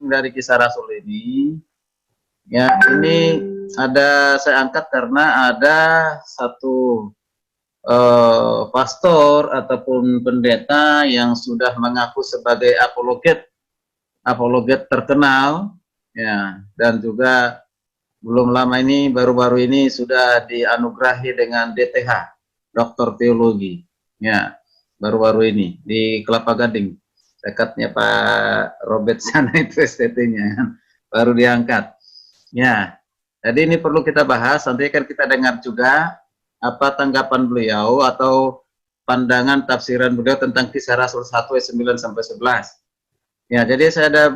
dari Kisah Rasul ini, ya ini saya angkat karena ada satu pastor ataupun pendeta yang sudah mengaku sebagai apologet terkenal, ya, dan juga belum lama ini, baru-baru ini sudah dianugerahi dengan DTH, Doktor Teologi, ya, baru-baru ini di Kelapa Gading, dekatnya Pak Robert sana itu STT-nya, baru diangkat, ya. Jadi ini perlu kita bahas, nanti akan kita dengar juga apa tanggapan beliau atau pandangan tafsiran beliau tentang Kisah Rasul 1 ayat 9 sampai 11. Ya, jadi saya ada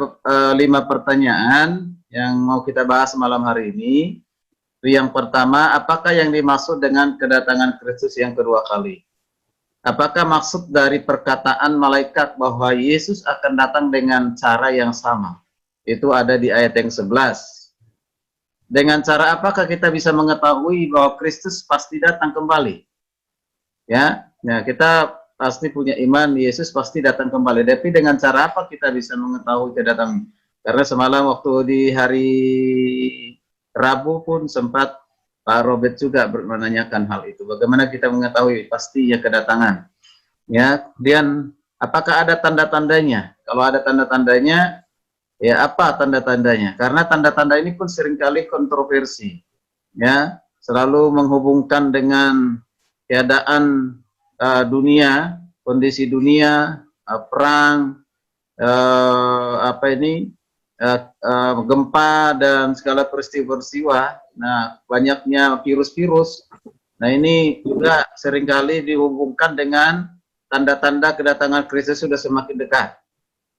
5 pertanyaan yang mau kita bahas malam hari ini. Yang pertama, apakah yang dimaksud dengan kedatangan Kristus yang kedua kali? Apakah maksud dari perkataan malaikat bahwa Yesus akan datang dengan cara yang sama? Itu ada di ayat yang 11. Dengan cara apakah kita bisa mengetahui bahwa Kristus pasti datang kembali? Ya, nah kita pasti punya iman Yesus pasti datang kembali. Tapi dengan cara apa kita bisa mengetahui kedatangan? Karena semalam waktu di hari Rabu pun sempat Pak Robert juga menanyakan hal itu. Bagaimana kita mengetahui pastinya kedatangan? Ya, kemudian apakah ada tanda-tandanya? Kalau ada tanda-tandanya, ya apa tanda-tandanya? Karena tanda-tanda ini pun seringkali kontroversi. Ya, selalu menghubungkan dengan keadaan dunia, kondisi dunia, perang, gempa dan segala peristiwa-peristiwa. Nah, banyaknya virus-virus. Nah, ini juga seringkali dihubungkan dengan tanda-tanda kedatangan Kristus sudah semakin dekat.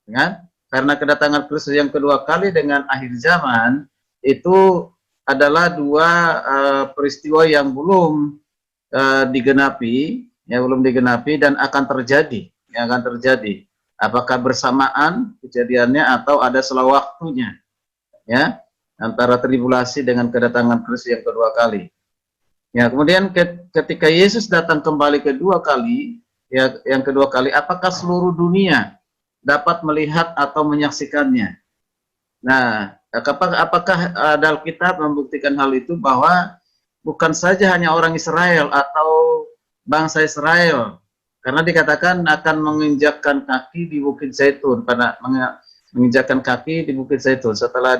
Ya? Karena kedatangan Kristus yang kedua kali dengan akhir zaman itu adalah dua peristiwa yang belum digenapi, ya belum digenapi dan akan terjadi, yang akan terjadi. Apakah bersamaan kejadiannya atau ada sela waktunya, ya, antara tribulasi dengan kedatangan Kristus yang kedua kali. Ya, kemudian ketika Yesus datang kembali kedua kali, ya, yang kedua kali, apakah seluruh dunia dapat melihat atau menyaksikannya? Nah, apakah Alkitab membuktikan hal itu bahwa bukan saja hanya orang Israel atau bangsa Israel, karena dikatakan akan menginjakkan kaki di Bukit Zaitun, pada menginjakkan kaki di Bukit Zaitun setelah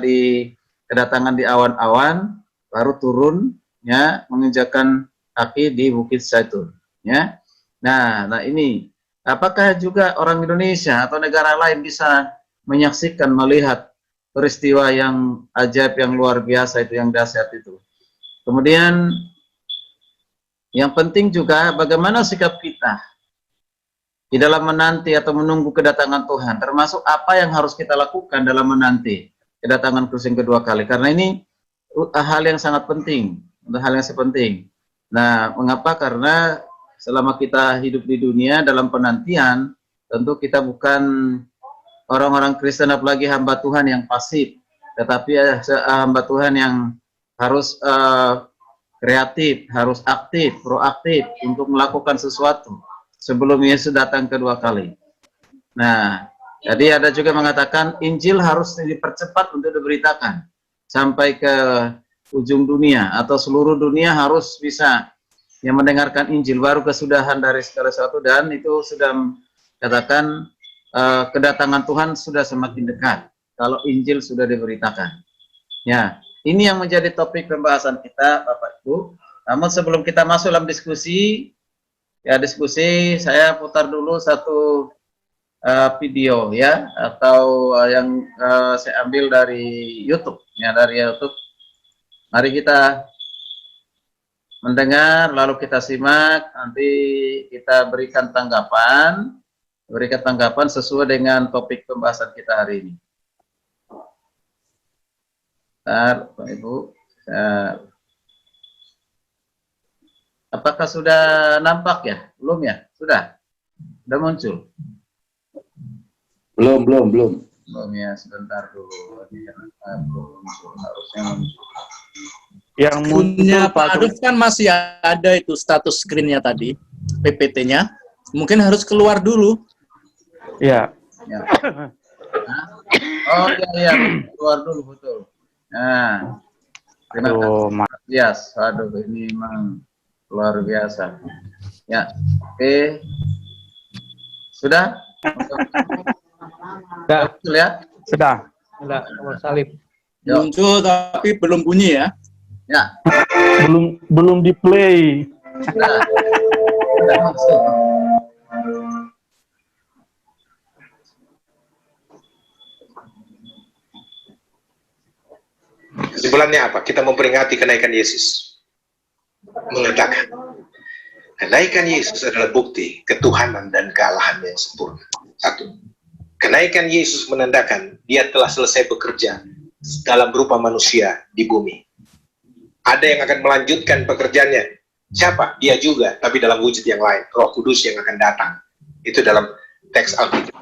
kedatangan di awan-awan, baru turun, ya, menginjakkan kaki di Bukit Zaitun, ya. Nah ini apakah juga orang Indonesia atau negara lain bisa menyaksikan, melihat peristiwa yang ajaib, yang luar biasa itu, yang dahsyat itu? Kemudian yang penting juga bagaimana sikap kita di dalam menanti atau menunggu kedatangan Tuhan, termasuk apa yang harus kita lakukan dalam menanti kedatangan Kristus yang kedua kali. Karena ini hal yang sangat penting, hal yang penting. Nah, mengapa? Karena selama kita hidup di dunia dalam penantian, tentu kita bukan orang-orang Kristen, apalagi hamba Tuhan yang pasif, tetapi hamba Tuhan yang harus kreatif, harus aktif, proaktif untuk melakukan sesuatu sebelum Yesus datang kedua kali. Nah, jadi ada juga mengatakan Injil harus dipercepat untuk diberitakan sampai ke ujung dunia, atau seluruh dunia harus bisa yang mendengarkan Injil, baru kesudahan dari segala sesuatu. Dan itu sudah katakan kedatangan Tuhan sudah semakin dekat kalau Injil sudah diberitakan. Ya, ini yang menjadi topik pembahasan kita, Bapak Ibu. Namun sebelum kita masuk dalam diskusi, saya putar dulu satu video, ya, atau yang saya ambil dari YouTube, ya, dari YouTube. Mari kita mendengar, lalu kita simak, nanti kita berikan tanggapan sesuai dengan topik pembahasan kita hari ini. Bentar, Bapak Ibu. Apakah sudah nampak ya? Belum ya? Sudah? Sudah muncul? Belum. Belum ya, sebentar dulu. Belum muncul, harusnya muncul. Yang muncul Pak Adolf kan masih ada itu status screen-nya tadi, PPT-nya. Mungkin harus keluar dulu. Ya. Ya. Oh iya, keluar dulu betul. Nah, Aduh, Yes, aduh ini memang luar biasa. Ya, oke. Sudah? Sudah. Betul ya? Sudah, Mas Salib. Muncul tapi belum bunyi ya. Ya. Belum di play. Sudah masuk. Kesimpulannya apa? Kita memperingati kenaikan Yesus. Mengatakan, kenaikan Yesus adalah bukti ketuhanan dan kealahan yang sempurna. Satu, kenaikan Yesus menandakan dia telah selesai bekerja dalam berupa manusia di bumi. Ada yang akan melanjutkan pekerjaannya. Siapa? Dia juga, tapi dalam wujud yang lain. Roh Kudus yang akan datang. Itu dalam teks Alkitab.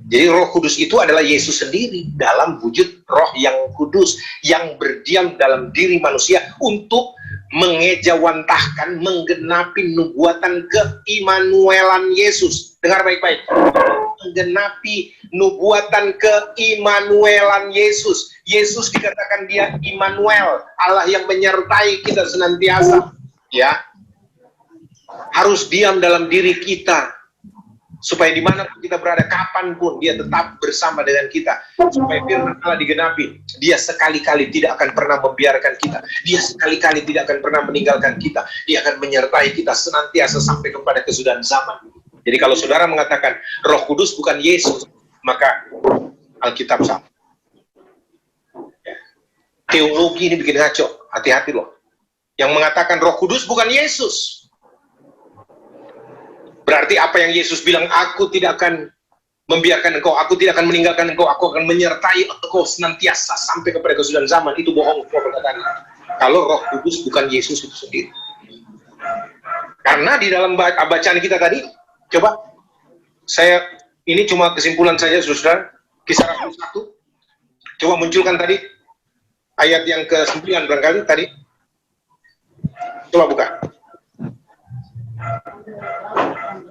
Jadi Roh Kudus itu adalah Yesus sendiri dalam wujud Roh yang kudus yang berdiam dalam diri manusia untuk mengejawantahkan, menggenapi nubuatan keimanuelan Yesus. Dengar baik-baik. Menggenapi nubuatan keimanuelan Yesus. Yesus dikatakan dia Immanuel, Allah yang menyertai kita senantiasa. Ya, harus diam dalam diri kita. Supaya dimanapun kita berada, kapanpun dia tetap bersama dengan kita. Supaya firman Allah digenapi. Dia sekali-kali tidak akan pernah membiarkan kita. Dia sekali-kali tidak akan pernah meninggalkan kita. Dia akan menyertai kita senantiasa sampai kepada kesudahan zaman. Jadi kalau saudara mengatakan Roh Kudus bukan Yesus, maka Alkitab salah. Ya. Teologi ini bikin ngaco. Hati-hati loh. Yang mengatakan Roh Kudus bukan Yesus. Berarti apa yang Yesus bilang, aku tidak akan membiarkan engkau, aku tidak akan meninggalkan engkau, aku akan menyertai engkau senantiasa sampai kepada kesudahan zaman. Itu bohong perkataan itu. Kalau Roh Kudus bukan Yesus itu sendiri. Karena di dalam bacaan kita tadi, coba ini cuma kesimpulan saja, saudara. Kisah Rasul 1. Coba munculkan tadi ayat yang ke-9 barangkali tadi. Coba buka.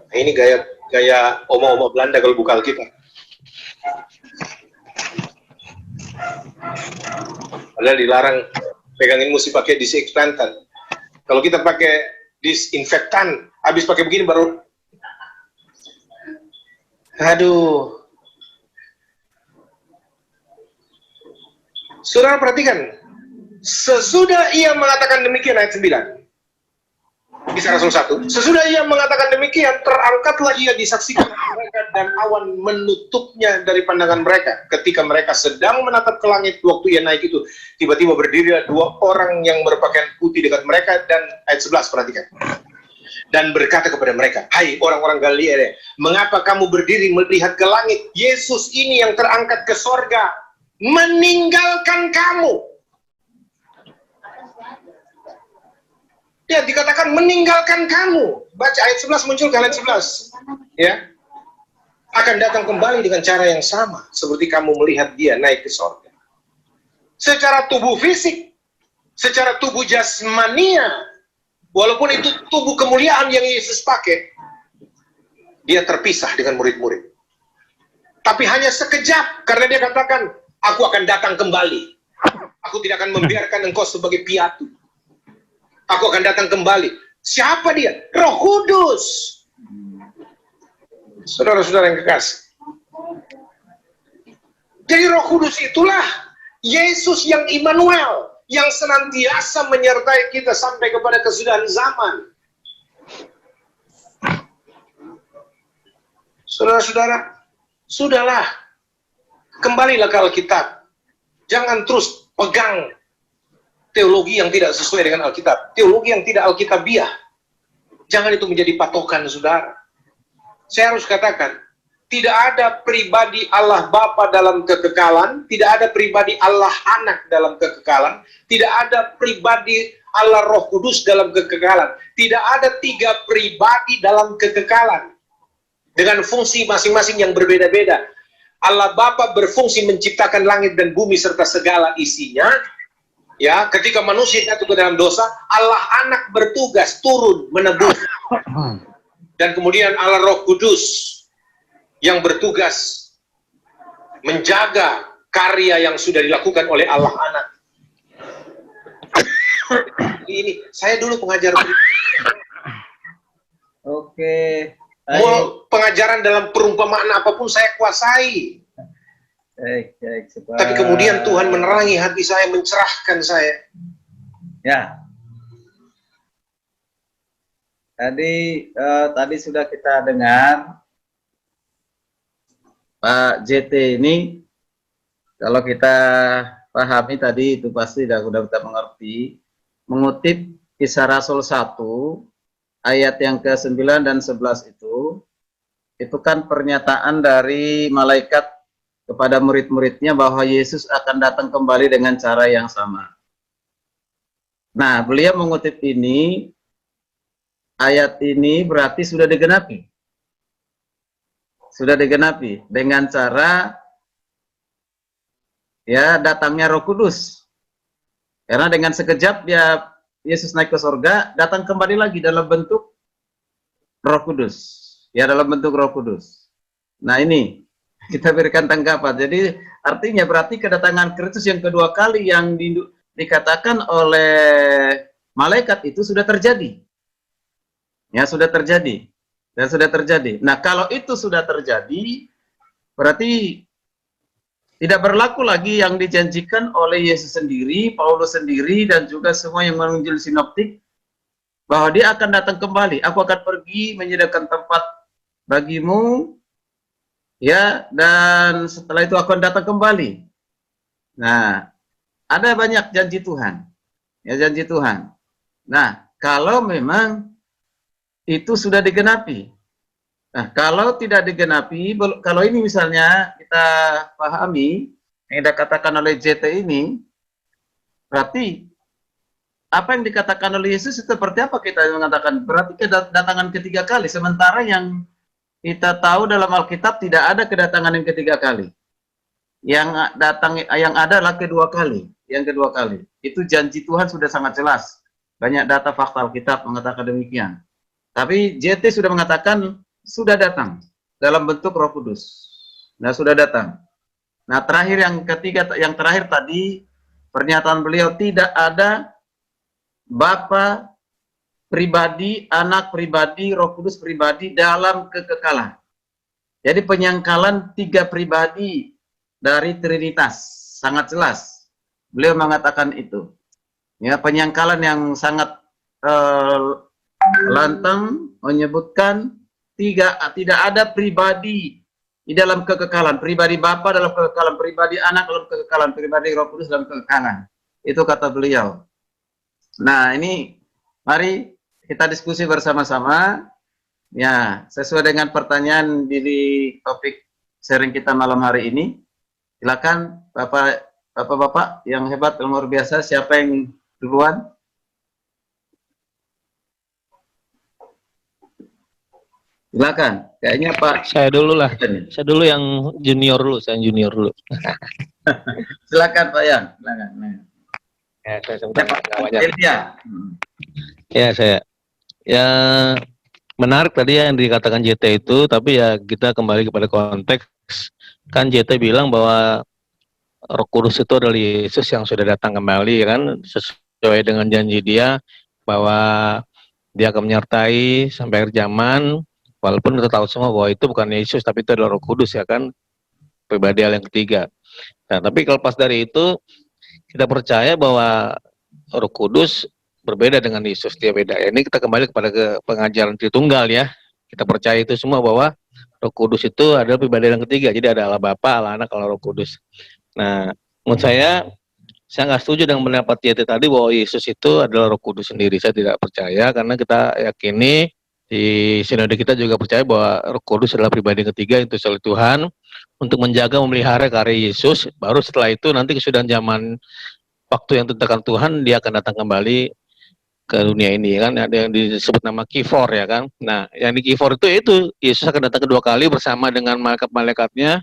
Nah, ini gaya oma-oma Belanda kalau buka Alkitab. Padahal dilarang pegangin mesti pakai disinfektan. Kalau kita pakai disinfektan, habis pakai begini baru. Aduh. Saudara perhatikan. Sesudah ia mengatakan demikian, ayat 9. Kisah Rasul 1. Sesudah ia mengatakan demikian, terangkatlah ia disaksikan mereka dan awan menutupnya dari pandangan mereka. Ketika mereka sedang menatap ke langit, waktu ia naik itu, tiba-tiba berdirilah dua orang yang berpakaian putih dekat mereka, dan ayat 11 perhatikan. Dan berkata kepada mereka, hai orang-orang Galilea, mengapa kamu berdiri melihat ke langit? Yesus ini yang terangkat ke sorga, meninggalkan kamu. Ya, dikatakan meninggalkan kamu. Baca ayat 11, muncul ke ayat 11. Ya. Akan datang kembali dengan cara yang sama. Seperti kamu melihat dia naik ke sorga. Secara tubuh fisik. Secara tubuh jasmania. Walaupun itu tubuh kemuliaan yang Yesus pakai. Dia terpisah dengan murid-murid. Tapi hanya sekejap. Karena dia katakan, aku akan datang kembali. Aku tidak akan membiarkan engkau sebagai piatu. Aku akan datang kembali. Siapa dia? Roh Kudus. Saudara-saudara yang kekasih. Jadi Roh Kudus itulah Yesus yang Immanuel, yang senantiasa menyertai kita sampai kepada kesudahan zaman. Saudara-saudara, sudahlah. Kembalilah ke Alkitab. Jangan terus pegang teologi yang tidak sesuai dengan Alkitab, teologi yang tidak Alkitabiah. Jangan itu menjadi patokan, saudara. Saya harus katakan, tidak ada pribadi Allah Bapa dalam kekekalan, tidak ada pribadi Allah Anak dalam kekekalan, tidak ada pribadi Allah Roh Kudus dalam kekekalan, tidak ada tiga pribadi dalam kekekalan, dengan fungsi masing-masing yang berbeda-beda. Allah Bapa berfungsi menciptakan langit dan bumi serta segala isinya. Ya, ketika manusia jatuh ke dalam dosa, Allah Anak bertugas turun menebus. Dan kemudian Allah Roh Kudus yang bertugas menjaga karya yang sudah dilakukan oleh Allah Anak. Ini saya dulu pengajar. Oke. Mau pengajaran dalam perumpamaan apapun saya kuasai. Baik, Tapi kemudian Tuhan menerangi hati saya, mencerahkan saya. Ya. Tadi sudah kita dengar Pak JT ini, kalau kita pahami tadi itu pasti sudah kita mengerti, mengutip Kisah Rasul 1 ayat yang ke-9 dan 11 itu kan pernyataan dari malaikat kepada murid-muridnya bahwa Yesus akan datang kembali dengan cara yang sama. Nah, beliau mengutip ini, ayat ini berarti sudah digenapi. Sudah digenapi dengan cara ya datangnya Roh Kudus. Karena dengan sekejap dia Yesus naik ke surga, datang kembali lagi dalam bentuk Roh Kudus. Ya, dalam bentuk Roh Kudus. Nah, ini kita berikan tanggapan. Jadi artinya berarti kedatangan Kristus yang kedua kali yang dikatakan oleh malaikat itu sudah terjadi. Ya, sudah terjadi. Dan sudah terjadi. Nah, kalau itu sudah terjadi, berarti tidak berlaku lagi yang dijanjikan oleh Yesus sendiri, Paulus sendiri, dan juga semua yang menunjul sinoptik, bahwa dia akan datang kembali. Aku akan pergi menyediakan tempat bagimu, ya, dan setelah itu akan datang kembali. Nah, ada banyak janji Tuhan. Ya, janji Tuhan. Nah, kalau memang itu sudah digenapi. Nah, kalau tidak digenapi, kalau ini misalnya kita pahami, yang dikatakan oleh JT ini, berarti apa yang dikatakan oleh Yesus seperti apa kita mengatakan? Berarti kedatangan ketiga kali, sementara yang kita tahu dalam Alkitab tidak ada kedatangan yang ketiga kali. Yang ada adalah kedua kali, yang kedua kali. Itu janji Tuhan sudah sangat jelas. Banyak data fakta Alkitab mengatakan demikian. Tapi JT sudah mengatakan sudah datang dalam bentuk Roh Kudus. Nah, sudah datang. Nah, terakhir yang terakhir tadi pernyataan beliau tidak ada Bapa pribadi, Anak pribadi, Roh Kudus pribadi dalam kekekalan. Jadi penyangkalan tiga pribadi dari Trinitas sangat jelas. Beliau mengatakan itu. Ya, penyangkalan yang sangat lantang menyebutkan tidak ada pribadi di dalam kekekalan, pribadi Bapa dalam kekekalan, pribadi Anak dalam kekekalan, pribadi Roh Kudus dalam kekekalan. Itu kata beliau. Nah, ini mari kita diskusi bersama-sama. Ya, sesuai dengan pertanyaan di topik sharing kita malam hari ini. Silakan Bapak-bapak yang hebat, yang luar biasa, siapa yang duluan? Silakan. Kayaknya Pak. Saya dulu lah. Saya dulu yang junior dulu. Silakan Pak Yan. Silakan. Ya, saya sebentar namanya. Ya. Saya. Ya, menarik tadi yang dikatakan JT itu, tapi ya kita kembali kepada konteks. Kan JT bilang bahwa Roh Kudus itu adalah Yesus yang sudah datang kembali, kan, sesuai dengan janji dia bahwa dia akan menyertai sampai akhir zaman. Walaupun kita tahu semua bahwa itu bukan Yesus, tapi itu adalah Roh Kudus, ya kan, pribadi yang ketiga. Nah, tapi kalau pas dari itu kita percaya bahwa Roh Kudus berbeda dengan Yesus, dia beda. Ini kita kembali kepada pengajaran Tritunggal, ya. Kita percaya itu semua bahwa Roh Kudus itu adalah pribadi yang ketiga. Jadi ada Allah Bapa, Allah Anak, Allah Roh Kudus. Nah, menurut saya nggak setuju dengan pendapat JT tadi bahwa Yesus itu adalah Roh Kudus sendiri. Saya tidak percaya, karena kita yakini di sinode kita juga percaya bahwa Roh Kudus adalah pribadi yang ketiga itu oleh Tuhan untuk menjaga, memelihara karya Yesus. Baru setelah itu nanti kesudahan zaman waktu yang ditentukan Tuhan, dia akan datang kembali ke dunia ini, kan. Ada yang disebut nama Kifor, ya kan. Nah, yang di Kifor itu Yesus akan datang kedua kali bersama dengan malaikat-malaikatnya,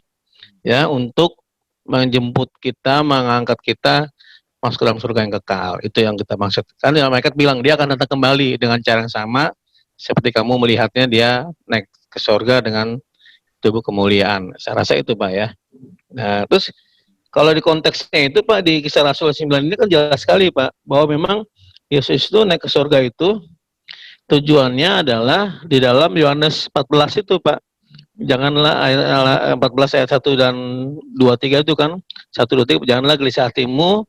ya, untuk menjemput kita, mengangkat kita masuk ke dalam surga yang kekal. Itu yang kita maksud. Kan malaikat bilang dia akan datang kembali dengan cara yang sama seperti kamu melihatnya dia naik ke surga dengan tubuh kemuliaan. Saya rasa itu, Pak, ya. Nah, terus Kalau di konteksnya itu Pak, di Kisah Rasul 9 ini kan jelas sekali Pak, bahwa memang Yesus itu naik ke surga itu tujuannya adalah di dalam Yohanes 14 itu Pak. Janganlah ayat 14 ayat 1 dan 23 itu kan, 1 2 3, janganlah gelisah hatimu,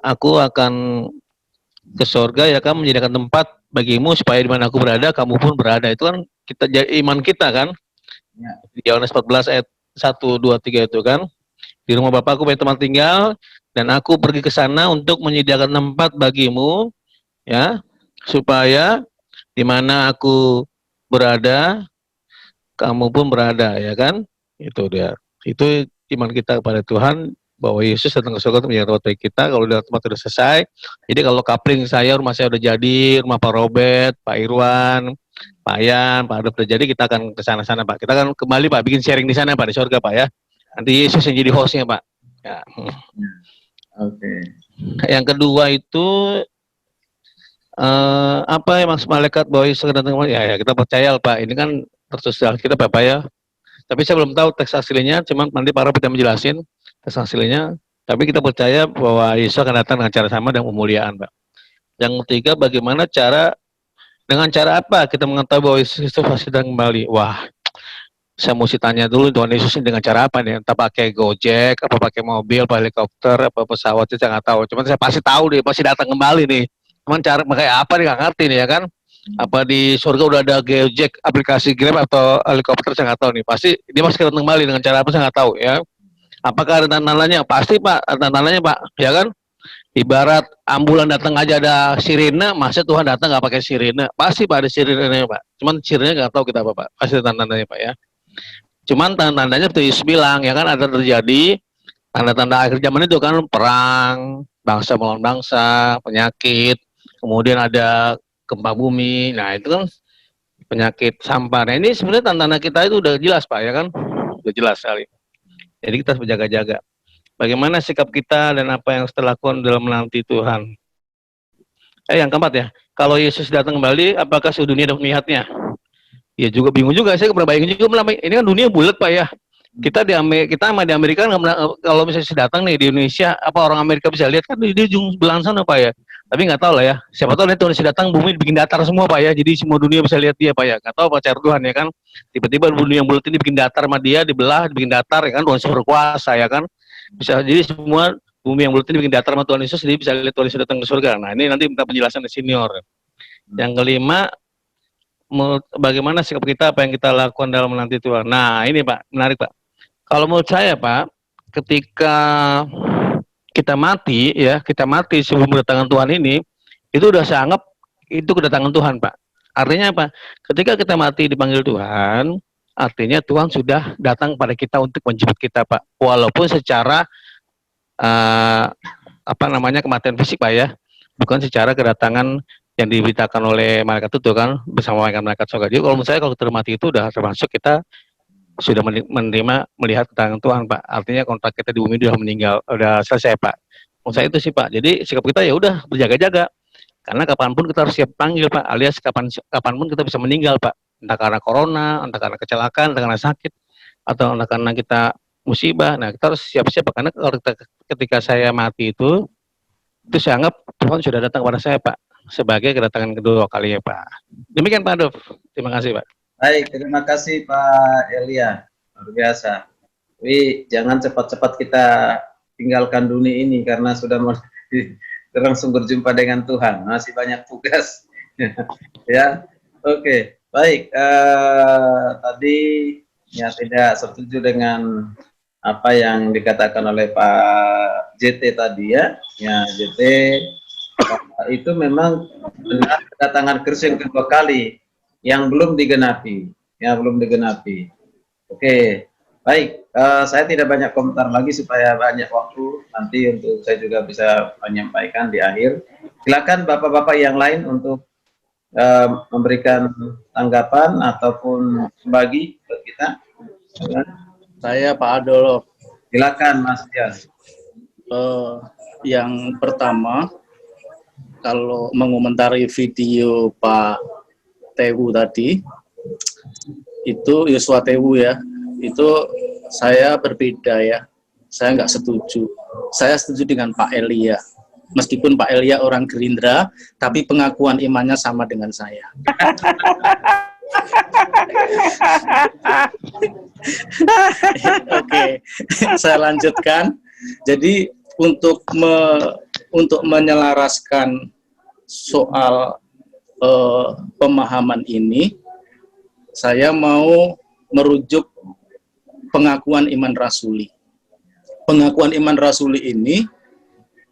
aku akan ke surga ya kan, menyediakan tempat bagimu supaya di mana aku berada kamu pun berada. Itu kan kita iman kita kan. Ya. Di Yohanes 14 ayat 1 2 3 itu kan. Di rumah Bapakku banyak tempat tinggal dan aku pergi ke sana untuk menyediakan tempat bagimu ya, supaya di mana aku berada kamu pun berada ya kan. Itu dia. Itu iman kita kepada Tuhan bahwa Yesus datang ke surga untuk menjadi tempat bagi kita. Kalau udah tempat sudah selesai, jadi kalau kapling saya, rumah saya udah jadi, rumah Pak Robert, Pak Irwan, Pak Yan, Pak Adep udah jadi, kita akan ke sana-sana Pak. Kita akan kembali Pak, bikin sharing di sana Pak, di surga Pak ya. Nanti Yesus yang jadi hostnya Pak. Ya. Oke. Yang kedua itu apa ya Mas Malaikat bahwa Yesus akan datang kembali? Ya kita percaya Pak. Ini kan tertulis kita Bapak ya. Tapi saya belum tahu teks aslinya, cuman nanti para kita menjelasin teks aslinya. Tapi kita percaya bahwa Yesus akan datang dengan cara sama dan pemuliaan, Pak. Yang ketiga, bagaimana dengan cara apa kita mengetahui bahwa Yesus itu pasti datang kembali? Wah, saya mesti tanya dulu Tuhan Yesus ini dengan cara apa nih? Entah pakai Gojek, apa pakai mobil, apa helikopter, apa pesawat, saya nggak tahu. Cuman saya pasti tahu deh, pasti datang kembali nih. Cuman cara pakai apa nih nggak ngerti nih ya kan? Apa di surga udah ada Gojek, aplikasi Grab atau helikopter, saya nggak tahu nih. Pasti dia masih datang kembali dengan cara apa saya nggak tahu ya. Apakah ada tanda-tandanya? Pasti Pak, ada tanda-tandanya Pak, ya kan? Ibarat ambulan datang aja ada sirine, masa Tuhan datang nggak pakai sirine? Pasti Pak ada sirine Pak. Cuman sirine nggak tahu kita apa Pak. Pasti ada tanda-tandanya Pak ya. Cuman tanda-tandanya seperti Yesus bilang ya kan, ada terjadi tanda-tanda akhir zaman itu kan, perang, bangsa melawan bangsa, penyakit, kemudian ada gempa bumi. Nah itu kan penyakit sampah. Nah ini sebenarnya tanda-tanda kita itu udah jelas Pak ya kan, udah jelas sekali. Jadi kita harus berjaga-jaga. Bagaimana sikap kita dan apa yang kita lakukan dalam menanti Tuhan. Yang keempat ya, kalau Yesus datang kembali, apakah seluruh dunia dapat melihatnya? Ya juga bingung juga, saya pernah bayangin juga, ini kan dunia bulat Pak ya. Kita sama di Amerika kalau misalnya datang nih di Indonesia, apa orang Amerika bisa lihat kan di ujung belah sana Pak ya. Tapi nggak tahu lah ya, siapa tahu nanti Tuhan datang bumi bikin datar semua Pak ya, jadi semua dunia bisa lihat dia Pak ya. Nggak tahu apa cara Tuhan ya kan. Tiba-tiba dunia yang bulat ini bikin datar sama dia, dibelah, bikin datar ya kan, Tuhan Yesus berkuasa ya kan. Bisa jadi semua bumi yang bulat ini bikin datar sama Tuhan Yesus, jadi bisa lihat Tuhan Yesus datang ke surga. Nah ini nanti minta penjelasan dari senior. Yang kelima, bagaimana sikap kita, apa yang kita lakukan dalam menanti Tuhan. Nah ini Pak, menarik Pak. Kalau menurut saya Pak, ketika kita mati ya, kita mati sebelum kedatangan Tuhan ini, itu udah saya anggap itu kedatangan Tuhan Pak. Artinya apa? Ketika kita mati dipanggil Tuhan, artinya Tuhan sudah datang pada kita untuk menjemput kita Pak. Walaupun secara kematian fisik Pak ya, bukan secara kedatangan yang diberitakan oleh malaikat itu kan, bersama malaikat surga. Jadi kalau menurut saya kalau kita mati itu udah termasuk kita sudah menerima melihat kedatangan Tuhan Pak. Artinya kontrak kita di bumi sudah meninggal, udah selesai Pak. Menurut saya itu sih Pak. Jadi sikap kita ya udah berjaga-jaga. Karena kapanpun kita harus siap panggil Pak, alias kapanpun kita bisa meninggal Pak. Entah karena corona, entah karena kecelakaan, entah karena sakit, atau entah karena kita musibah. Nah kita harus siap-siap karena kalau ketika saya mati itu saya anggap Tuhan sudah datang kepada saya Pak, sebagai kedatangan kedua kali ya Pak. Demikian Pak Adolf. Terima kasih Pak. Baik, terima kasih Pak Elia. Luar biasa. Tapi jangan cepat-cepat kita tinggalkan dunia ini karena sudah langsung berjumpa dengan Tuhan. Masih banyak tugas. Ya, oke. Baik, tadi ya tidak setuju dengan apa yang dikatakan oleh Pak JT tadi ya. Ya, JT itu memang benar kedatangan Kristus yang kedua kali yang belum digenapi, Oke, baik. Saya tidak banyak komentar lagi supaya banyak waktu nanti untuk saya juga bisa menyampaikan di akhir. Silakan bapak-bapak yang lain untuk memberikan tanggapan ataupun bagi buat kita. Saya Pak Adolf. Silakan Mas Dias. Yang pertama, kalau mengomentari video Pak Tewu tadi, itu Yosua Tewu ya, itu saya berbeda ya. Saya nggak setuju. Saya setuju dengan Pak Elia. Meskipun Pak Elia orang Gerindra, tapi pengakuan imannya sama dengan saya. Oke, saya lanjutkan. Jadi untuk menyelaraskan soal pemahaman ini, saya mau merujuk pengakuan iman rasuli. Pengakuan iman rasuli ini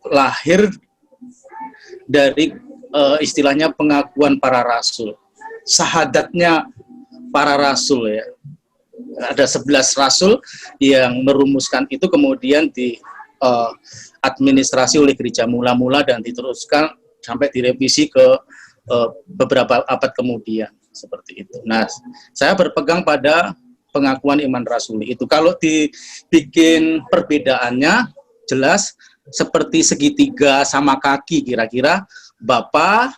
lahir dari istilahnya pengakuan para rasul, sahadatnya para rasul ya. Ada 11 rasul yang merumuskan itu, kemudian administrasi oleh gereja mula-mula dan diteruskan sampai direvisi ke beberapa abad kemudian, seperti itu. Nah, saya berpegang pada pengakuan iman rasuli itu. Kalau dibikin perbedaannya jelas seperti segitiga sama kaki, kira-kira Bapa,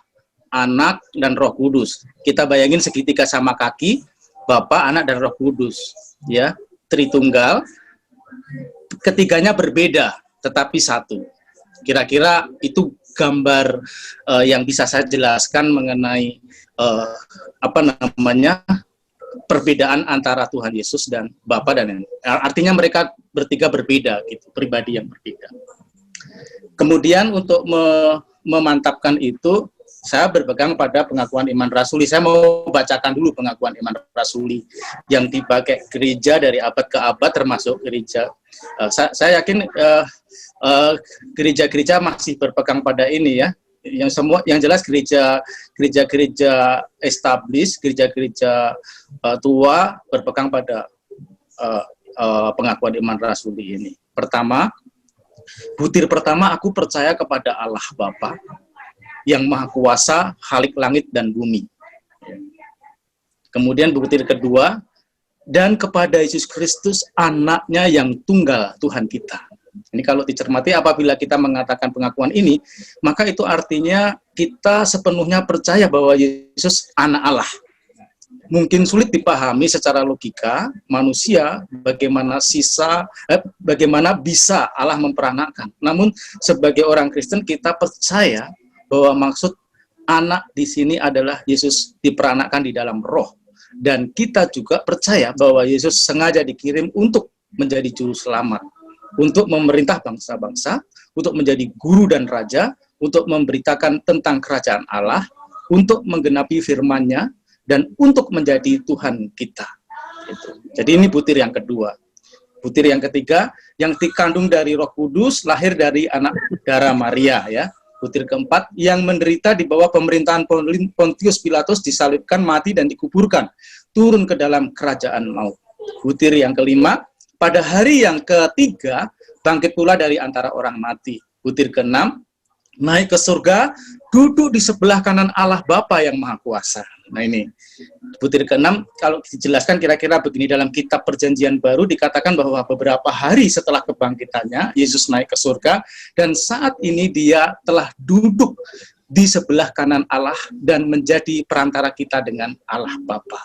Anak, dan Roh Kudus. Kita bayangin segitiga sama kaki, Bapa, Anak, dan Roh Kudus, ya, Tritunggal. Ketiganya berbeda, tetapi satu. Kira-kira itu gambar yang bisa saya jelaskan mengenai perbedaan antara Tuhan Yesus dan Bapa dan artinya mereka bertiga berbeda, gitu, pribadi yang berbeda. Kemudian untuk memantapkan itu, saya berpegang pada pengakuan iman rasuli. Saya mau bacakan dulu pengakuan iman rasuli yang dipakai gereja dari abad ke abad, termasuk gereja. Saya yakin gereja-gereja masih berpegang pada ini ya. Yang jelas gereja established, gereja-gereja tua berpegang pada pengakuan iman rasuli ini. Pertama, butir pertama, aku percaya kepada Allah Bapa yang Maha Kuasa, Khalik langit dan bumi. Kemudian butir kedua, dan kepada Yesus Kristus, anaknya yang tunggal Tuhan kita. Ini kalau dicermati, apabila kita mengatakan pengakuan ini, maka itu artinya kita sepenuhnya percaya bahwa Yesus anak Allah. Mungkin sulit dipahami secara logika manusia bagaimana bisa Allah memperanakan. Namun sebagai orang Kristen kita percaya bahwa maksud anak di sini adalah Yesus diperanakan di dalam roh, dan kita juga percaya bahwa Yesus sengaja dikirim untuk menjadi juru selamat, untuk memerintah bangsa-bangsa, untuk menjadi guru dan raja, untuk memberitakan tentang kerajaan Allah, untuk menggenapi firman-Nya, dan untuk menjadi Tuhan kita. Jadi ini butir yang kedua. Butir yang ketiga, yang dikandung dari Roh Kudus, lahir dari anak darah Maria, ya. Butir keempat, yang menderita di bawah pemerintahan Pontius Pilatus, disalibkan, mati, dan dikuburkan, turun ke dalam kerajaan maut. Butir yang kelima, pada hari yang ketiga, bangkit pula dari antara orang mati. Butir keenam, naik ke surga, duduk di sebelah kanan Allah Bapa yang Maha Kuasa. Nah ini, butir keenam, kalau dijelaskan kira-kira begini, dalam kitab Perjanjian Baru dikatakan bahwa beberapa hari setelah kebangkitannya, Yesus naik ke surga, dan saat ini dia telah duduk di sebelah kanan Allah dan menjadi perantara kita dengan Allah Bapa.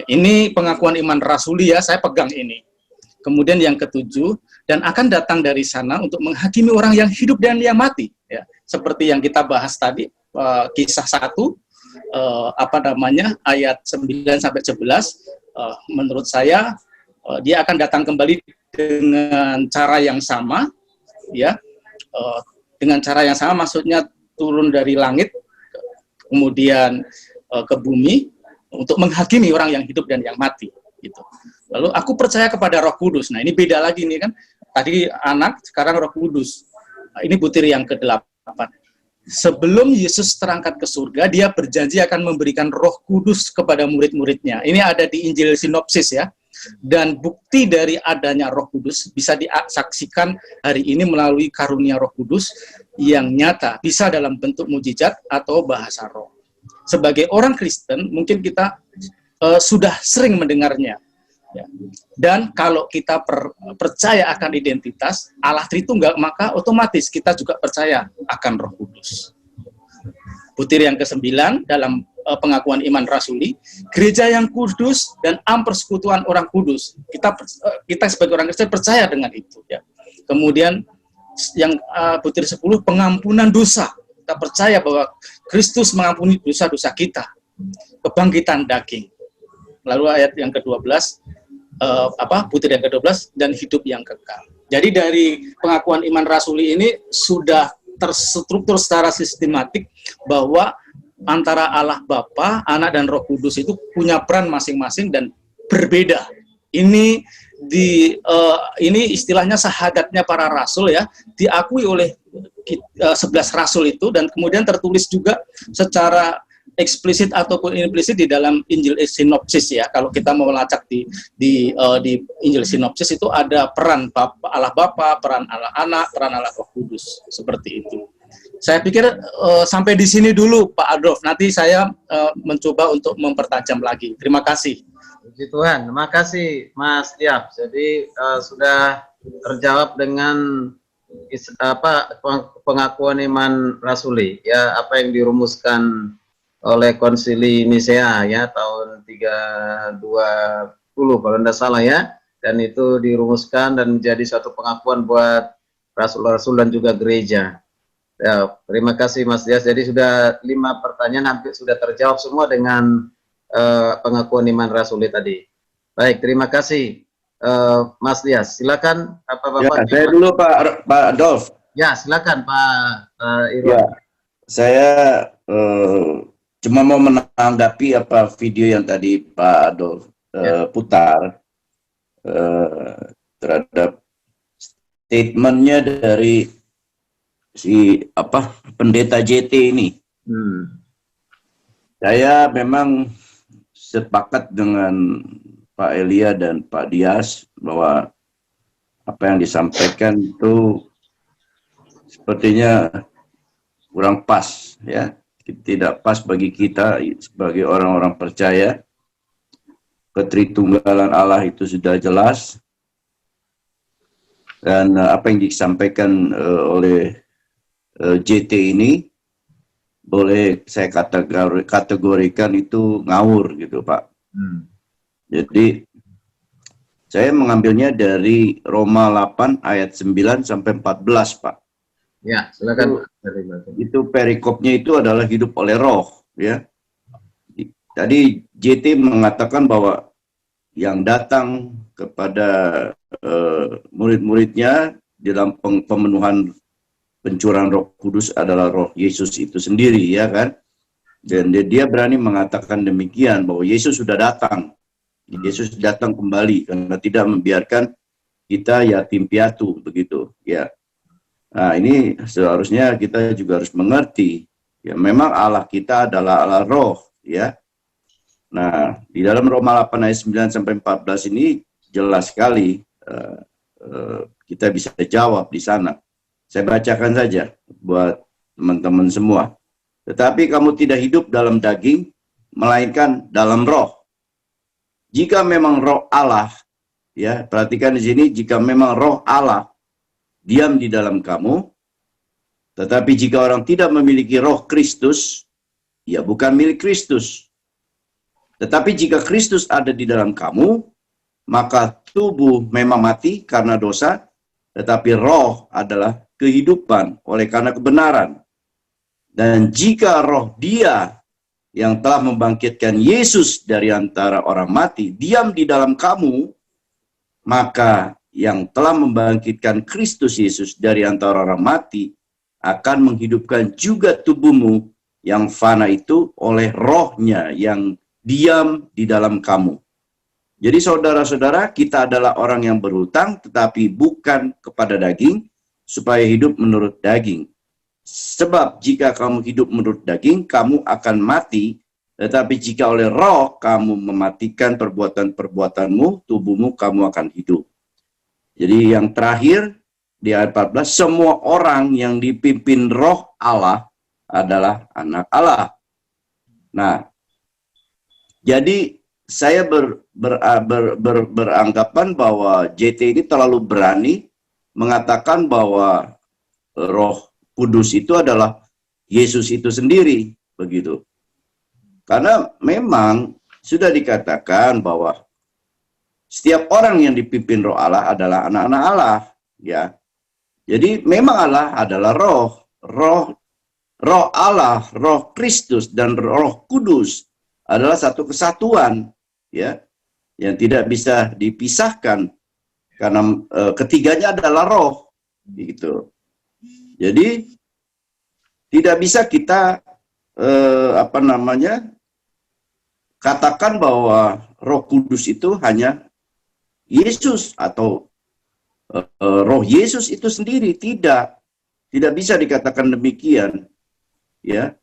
Ini pengakuan iman rasuli ya, saya pegang ini. Kemudian yang ketujuh, dan akan datang dari sana untuk menghakimi orang yang hidup dan yang mati. Ya, seperti yang kita bahas tadi, kisah 1, ayat 9-11, menurut saya dia akan datang kembali dengan cara yang sama, ya, dengan cara yang sama, maksudnya turun dari langit, kemudian ke bumi untuk menghakimi orang yang hidup dan yang mati. Gitu. Lalu aku percaya kepada Roh Kudus. Nah ini beda lagi nih kan. Tadi anak, sekarang Roh Kudus. Nah, ini butir yang ke-8. Sebelum Yesus terangkat ke surga, dia berjanji akan memberikan Roh Kudus kepada murid-muridnya. Ini ada di Injil sinopsis ya. Dan bukti dari adanya Roh Kudus bisa disaksikan hari ini melalui karunia Roh Kudus yang nyata, bisa dalam bentuk mujizat atau bahasa roh. Sebagai orang Kristen, mungkin kita sudah sering mendengarnya. Ya. Dan kalau kita percaya akan identitas Allah Tritunggal, maka otomatis kita juga percaya akan Roh Kudus. Butir yang ke-9 dalam pengakuan iman rasuli, gereja yang kudus dan persekutuan orang kudus. Kita sebagai orang Kristen percaya dengan itu. Ya. Kemudian yang butir 10, pengampunan dosa. Kita percaya bahwa Kristus mengampuni dosa-dosa kita. Kebangkitan daging. Lalu ayat yang ke-12, butir yang ke-12, dan hidup yang kekal. Jadi dari pengakuan iman rasuli ini sudah terstruktur secara sistematik bahwa antara Allah Bapa, Anak, dan Roh Kudus itu punya peran masing-masing dan berbeda. Ini istilahnya syahadatnya para rasul ya, diakui oleh 11 rasul itu, dan kemudian tertulis juga secara eksplisit ataupun implisit di dalam Injil sinopsis ya. Kalau kita mau melacak di Injil sinopsis itu ada peran Allah Bapa, peran Allah Anak, peran Allah Roh Kudus, seperti itu. Saya pikir sampai di sini dulu Pak Adolf. Nanti saya mencoba untuk mempertajam lagi. Terima kasih. Puji Tuhan, terima kasih Mas Diab. Jadi sudah terjawab dengan pengakuan iman rasuli ya, apa yang dirumuskan oleh Konsili Nisea ya tahun 320 kalau tidak salah ya, dan itu dirumuskan dan menjadi satu pengakuan buat rasul-rasul dan juga gereja. Ya, terima kasih Mas Dias. Jadi sudah 5 pertanyaan hampir sudah terjawab semua dengan pengakuan iman rasuli tadi. Baik, terima kasih Mas Dias. Silakan Bapak. Ya, saya dulu Pak Adolf. Ya, silakan Pak Irwan. Ya, saya cuma mau menanggapi apa video yang tadi Pak Adolf putar terhadap statementnya dari si pendeta JT ini. Saya memang sepakat dengan Pak Elia dan Pak Dias bahwa apa yang disampaikan itu sepertinya kurang pas ya. Tidak pas bagi kita sebagai orang-orang percaya. Ketritunggalan Allah itu sudah jelas, dan apa yang disampaikan oleh JT ini boleh saya kategorikan itu ngawur gitu Pak. Jadi saya mengambilnya dari Roma 8 ayat 9 sampai 14 Pak. Ya, silakan. Itu perikopnya itu adalah hidup oleh roh, ya. Tadi JT mengatakan bahwa yang datang kepada murid-muridnya dalam pemenuhan pencurahan Roh Kudus adalah Roh Yesus itu sendiri, ya kan? Dan dia berani mengatakan demikian bahwa Yesus sudah datang, Yesus datang kembali karena tidak membiarkan kita yatim piatu begitu, ya. Nah, ini seharusnya kita juga harus mengerti, ya memang Allah kita adalah Allah roh, ya. Nah, di dalam Roma 8 ayat 9 sampai 14 ini jelas sekali kita bisa jawab di sana. Saya bacakan saja buat teman-teman semua. Tetapi kamu tidak hidup dalam daging, melainkan dalam roh. Jika memang roh Allah, ya perhatikan di sini, jika memang roh Allah diam di dalam kamu, tetapi jika orang tidak memiliki roh Kristus, ya bukan milik Kristus. Tetapi jika Kristus ada di dalam kamu, maka tubuh memang mati karena dosa, tetapi roh adalah kehidupan oleh karena kebenaran. Dan jika roh Dia yang telah membangkitkan Yesus dari antara orang mati diam di dalam kamu, maka yang telah membangkitkan Kristus Yesus dari antara orang mati akan menghidupkan juga tubuhmu yang fana itu oleh rohnya yang diam di dalam kamu. Jadi saudara-saudara, kita adalah orang yang berhutang tetapi bukan kepada daging supaya hidup menurut daging. Sebab jika kamu hidup menurut daging, kamu akan mati, tetapi jika oleh roh kamu mematikan perbuatan-perbuatanmu, tubuhmu kamu akan hidup. Jadi yang terakhir di ayat 14, semua orang yang dipimpin roh Allah adalah anak Allah. Nah, jadi saya beranggapan bahwa JT ini terlalu berani mengatakan bahwa Roh Kudus itu adalah Yesus itu sendiri, begitu. Karena memang sudah dikatakan bahwa setiap orang yang dipimpin roh Allah adalah anak-anak Allah, ya. Jadi memang Allah adalah roh, roh Allah, roh Kristus dan roh Kudus adalah satu kesatuan, ya, yang tidak bisa dipisahkan karena ketiganya adalah roh, gitu. Jadi tidak bisa kita katakan bahwa Roh Kudus itu hanya Yesus atau Roh Yesus itu sendiri. Tidak bisa dikatakan demikian, ya.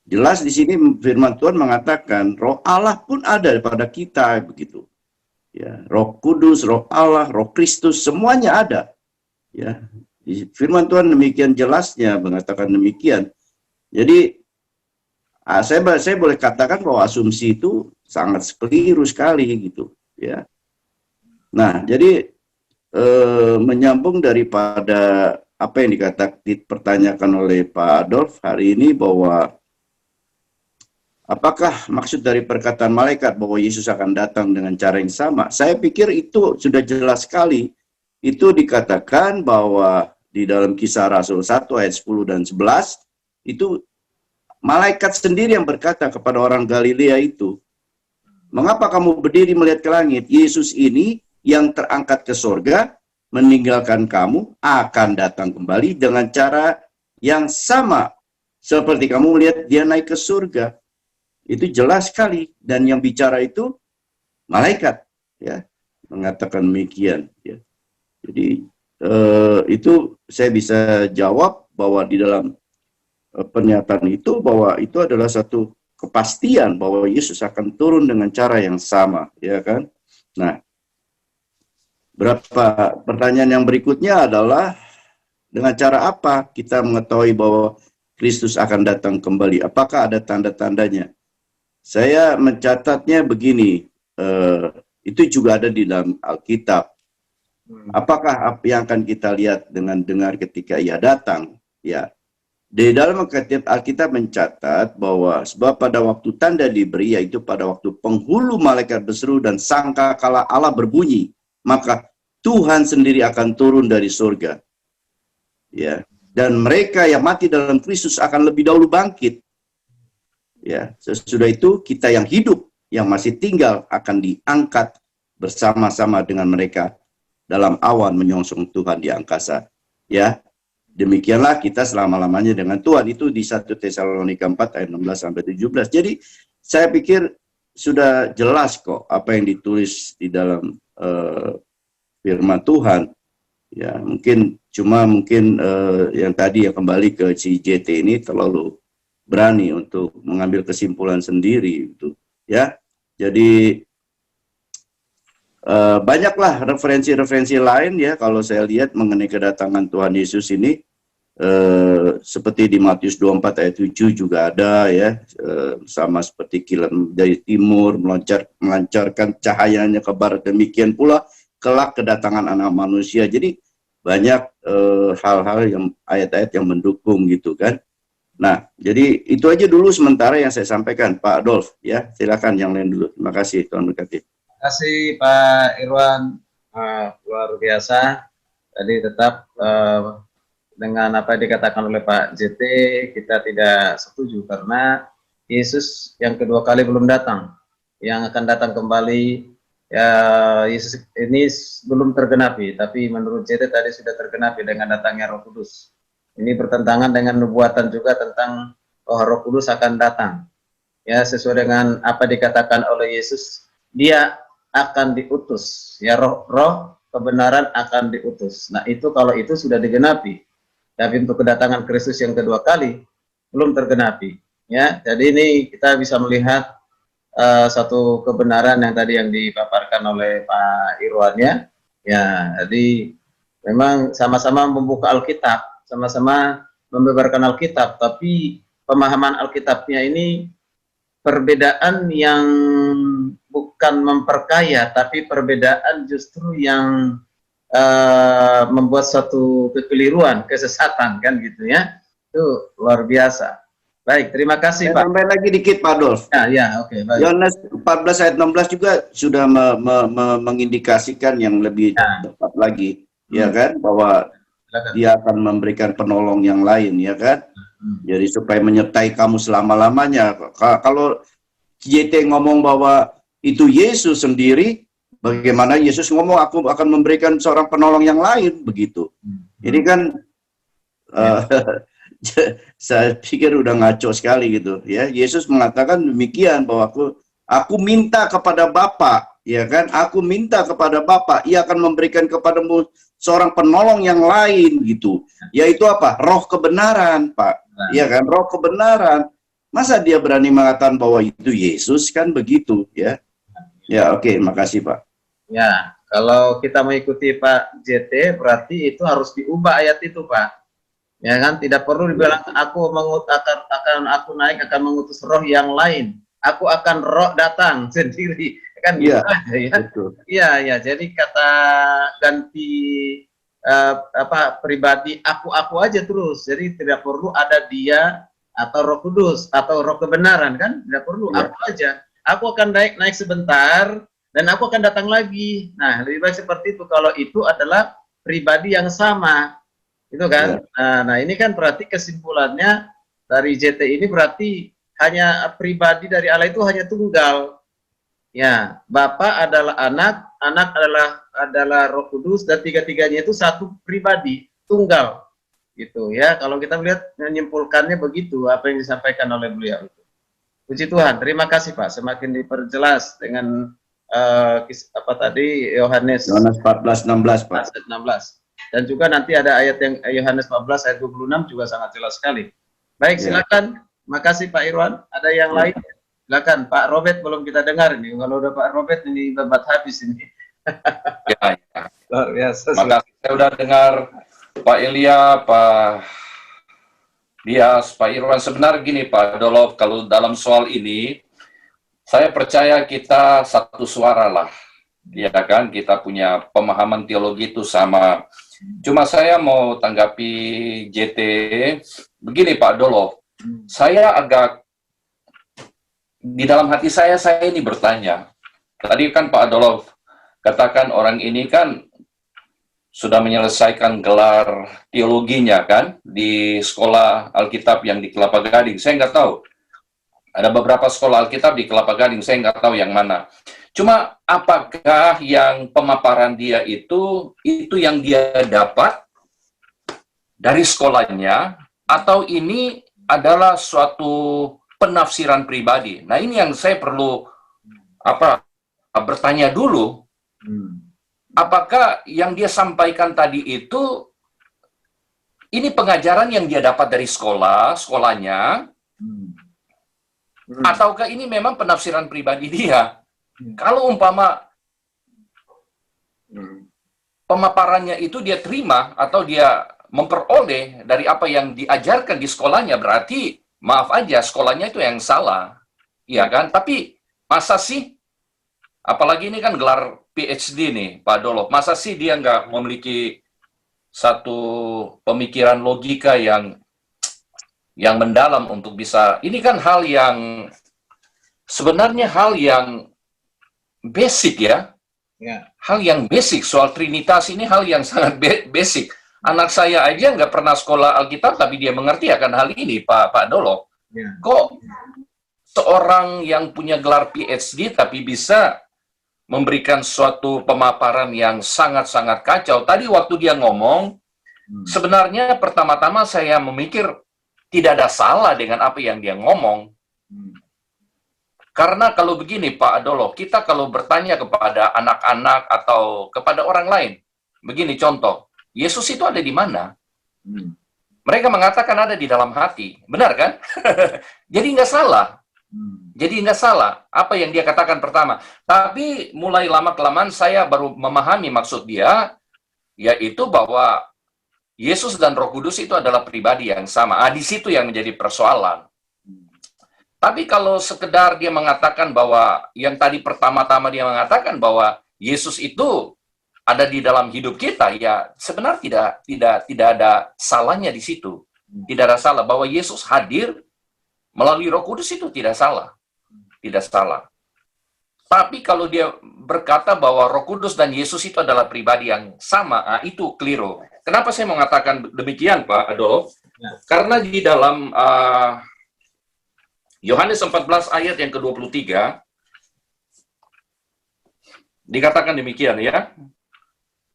Jelas di sini firman Tuhan mengatakan Roh Allah pun ada pada kita, begitu, ya. Roh Kudus, Roh Allah, Roh Kristus, semuanya ada, ya. Firman Tuhan demikian jelasnya mengatakan demikian. Jadi saya boleh katakan bahwa asumsi itu sangat keliru sekali, gitu, ya. Nah, jadi menyambung daripada apa yang dipertanyakan oleh Pak Adolf hari ini, bahwa apakah maksud dari perkataan malaikat bahwa Yesus akan datang dengan cara yang sama? Saya pikir itu sudah jelas sekali. Itu dikatakan bahwa di dalam Kisah Rasul 1 ayat 10 dan 11, itu malaikat sendiri yang berkata kepada orang Galilea itu, "Mengapa kamu berdiri melihat ke langit? Yesus ini yang terangkat ke surga, meninggalkan kamu, akan datang kembali dengan cara yang sama seperti kamu melihat dia naik ke surga." Itu jelas sekali, dan yang bicara itu malaikat, ya, mengatakan demikian, ya. Jadi itu saya bisa jawab bahwa di dalam pernyataan itu, bahwa itu adalah satu kepastian bahwa Yesus akan turun dengan cara yang sama, ya kan? Nah, pertanyaan yang berikutnya adalah, dengan cara apa kita mengetahui bahwa Kristus akan datang kembali? Apakah ada tanda-tandanya? Saya mencatatnya begini, itu juga ada di dalam Alkitab. Apakah apa yang akan kita lihat dengan dengar ketika ia datang? Ya, di dalam Alkitab mencatat bahwa sebab pada waktu tanda diberi, yaitu pada waktu penghulu malaikat berseru dan sangkakala Allah berbunyi, maka Tuhan sendiri akan turun dari surga. Ya, dan mereka yang mati dalam Kristus akan lebih dahulu bangkit. Ya, sesudah itu kita yang hidup, yang masih tinggal, akan diangkat bersama-sama dengan mereka dalam awan menyongsong Tuhan di angkasa. Ya, demikianlah kita selama-lamanya dengan Tuhan. Itu di 1 Tesalonika 4 ayat 16 sampai 17. Jadi saya pikir sudah jelas kok apa yang ditulis di dalam firman Tuhan. Ya, mungkin yang tadi yang kembali ke si JT ini terlalu berani untuk mengambil kesimpulan sendiri, gitu, ya. Jadi banyaklah referensi-referensi lain, ya, kalau saya lihat mengenai kedatangan Tuhan Yesus ini, seperti di Matius 24 ayat 7 juga ada, ya, sama seperti kilat dari timur melancarkan cahayanya ke barat, demikian pula kelak kedatangan Anak Manusia. Jadi banyak hal-hal yang ayat-ayat yang mendukung, gitu kan. Nah, jadi itu aja dulu sementara yang saya sampaikan, Pak Adolf, ya. Silakan yang lain dulu. Terima kasih, Tuhan berkati. Terima kasih Pak Irwan, luar biasa. Tadi tetap dengan apa yang dikatakan oleh Pak JT, kita tidak setuju karena Yesus yang kedua kali belum datang. Yang akan datang kembali, ya, Yesus ini belum tergenapi, tapi menurut JT tadi sudah tergenapi dengan datangnya Roh Kudus. Ini bertentangan dengan nubuatan juga tentang Roh Kudus akan datang. Ya, sesuai dengan apa dikatakan oleh Yesus, dia akan diutus. Ya, roh kebenaran akan diutus. Nah, itu kalau itu sudah digenapi. Tapi untuk kedatangan Kristus yang kedua kali belum tergenapi. Ya, jadi ini kita bisa melihat satu kebenaran yang tadi yang dipaparkan oleh Pak Irwan, ya. Ya, jadi memang sama-sama membuka Alkitab, sama-sama membeberkan Alkitab, tapi pemahaman Alkitabnya ini perbedaan yang bukan memperkaya, tapi perbedaan justru yang membuat suatu kekeliruan, kesesatan, kan, gitu, ya. Itu luar biasa. Baik, terima kasih, Pak. Sampai lagi dikit, Pak Adolf. Ya, oke, baik. Yohanes 14 ayat 16 juga sudah mengindikasikan yang lebih tepat lagi. ya kan, bahwa Silakan. dia akan memberikan penolong yang lain, ya kan. Jadi supaya menyertai kamu selama-lamanya. Kalau JT ngomong bahwa itu Yesus sendiri, bagaimana Yesus ngomong aku akan memberikan seorang penolong yang lain, begitu. Ini kan saya pikir udah ngaco sekali gitu ya. Yesus mengatakan demikian bahwa aku minta kepada Bapa, ya kan? Aku minta kepada Bapa, ia akan memberikan kepadamu seorang penolong yang lain gitu. Yaitu apa? Roh kebenaran, Pak. Iya kan? Roh kebenaran. Masa dia berani mengatakan bahwa itu Yesus, kan begitu ya. Ya, oke, makasih Pak. Ya, kalau kita mengikuti Pak JT berarti itu harus diubah ayat itu, Pak. Ya kan, tidak perlu dibilang aku naik akan mengutus roh yang lain. Aku akan roh datang sendiri. Kan gitu Iya, aja ya. betul. Iya, ya. Jadi kata ganti pribadi aku aja terus. Jadi tidak perlu ada dia atau Roh Kudus atau Roh kebenaran, kan? Tidak perlu, Iya. aku aja. Aku akan naik sebentar dan aku akan datang lagi. Nah, lebih baik seperti itu kalau itu adalah pribadi yang sama. Itu kan? Nah, ini kan berarti kesimpulannya dari JT ini berarti hanya pribadi dari Allah itu hanya tunggal. Ya, Bapa adalah anak, anak adalah Roh Kudus, dan tiga-tiganya itu satu pribadi, tunggal. Gitu ya. Kalau kita melihat menyimpulkannya begitu apa yang disampaikan oleh beliau itu. Puji Tuhan. Terima kasih Pak. Semakin diperjelas dengan apa tadi Yohanes 14:16 Pak. 16. Dan juga nanti ada ayat yang Yohanes 14 ayat 26 juga sangat jelas sekali. Baik, silakan. Makasih Pak Irwan. Ada yang lain? Silakan Pak Robert, belum kita dengar ini. Kalau udah Pak Robert ini debat habis ini. Ya. Luar biasa. Makasih, saya udah dengar Pak Elia, Pak Dias, Pak Irwan. Sebenarnya gini Pak Dolov, kalau dalam soal ini, saya percaya kita satu suara lah. Ya kan, kita punya pemahaman teologi itu sama. Cuma saya mau tanggapi JT, begini Pak Dolov, saya agak, di dalam hati saya ini bertanya. Tadi kan Pak Dolov katakan orang ini kan sudah menyelesaikan gelar teologinya kan di sekolah Alkitab yang di Kelapa Gading. Saya nggak tahu. Ada beberapa sekolah Alkitab di Kelapa Gading, saya nggak tahu yang mana. Cuma apakah yang pemaparan dia itu yang dia dapat dari sekolahnya, atau ini adalah suatu penafsiran pribadi? Nah ini yang saya perlu bertanya dulu. Apakah yang dia sampaikan tadi itu ini pengajaran yang dia dapat dari sekolahnya, ataukah ini memang penafsiran pribadi dia? Kalau umpama pemaparannya itu dia terima atau dia memperoleh dari apa yang diajarkan di sekolahnya, berarti maaf aja sekolahnya itu yang salah, iya kan? Tapi masa sih, apalagi ini kan gelar PhD nih Pak Dolov, masa sih dia nggak memiliki satu pemikiran logika yang mendalam untuk bisa, ini kan hal yang sebenarnya hal yang basic ya. Hal yang basic, soal Trinitas ini hal yang sangat basic. Anak saya aja nggak pernah sekolah Alkitab, tapi dia mengerti akan hal ini, Pak Dolov. Kok seorang yang punya gelar PhD tapi bisa memberikan suatu pemaparan yang sangat-sangat kacau? Tadi waktu dia ngomong, sebenarnya pertama-tama saya memikir tidak ada salah dengan apa yang dia ngomong. Karena kalau begini Pak Dolov, kita kalau bertanya kepada anak-anak atau kepada orang lain, begini contoh, Yesus itu ada di mana? Mereka mengatakan ada di dalam hati, benar kan? Jadi nggak salah. Jadi nggak salah apa yang dia katakan pertama. Tapi mulai lama-kelamaan saya baru memahami maksud dia, yaitu bahwa Yesus dan Roh Kudus itu adalah pribadi yang sama. Di situ yang menjadi persoalan. Tapi kalau sekedar dia mengatakan bahwa yang tadi pertama-tama dia mengatakan bahwa Yesus itu ada di dalam hidup kita, ya sebenarnya tidak ada salahnya di situ. Tidak ada salah bahwa Yesus hadir melalui Roh Kudus, itu tidak salah. Tidak salah. Tapi kalau dia berkata bahwa Roh Kudus dan Yesus itu adalah pribadi yang sama, itu keliru. Kenapa saya mengatakan demikian, Pak Adolf? Karena di dalam Yohanes 14 ayat yang ke-23 dikatakan demikian ya.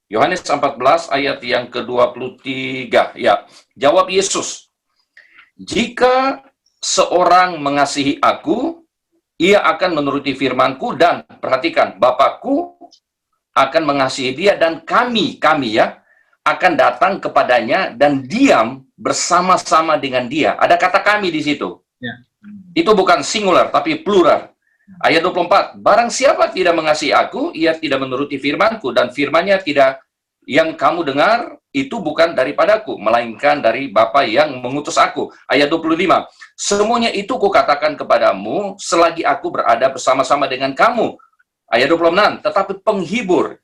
Yohanes 14 ayat yang ke-23. Ya, jawab Yesus, "Jika seorang mengasihi aku, ia akan menuruti firman-Ku, dan perhatikan, Bapa-Ku akan mengasihi dia, dan kami ya akan datang kepadanya dan diam bersama-sama dengan dia." Ada kata kami di situ. Ya. Itu bukan singular tapi plural. Ayat 24, "Barang siapa tidak mengasihi aku, ia tidak menuruti firman-Ku, dan firman-Nya tidak yang kamu dengar itu bukan daripadaku, melainkan dari Bapa yang mengutus aku." Ayat 25, "Semuanya itu kukatakan kepadamu selagi aku berada bersama-sama dengan kamu." Ayat 26, "Tetapi penghibur,"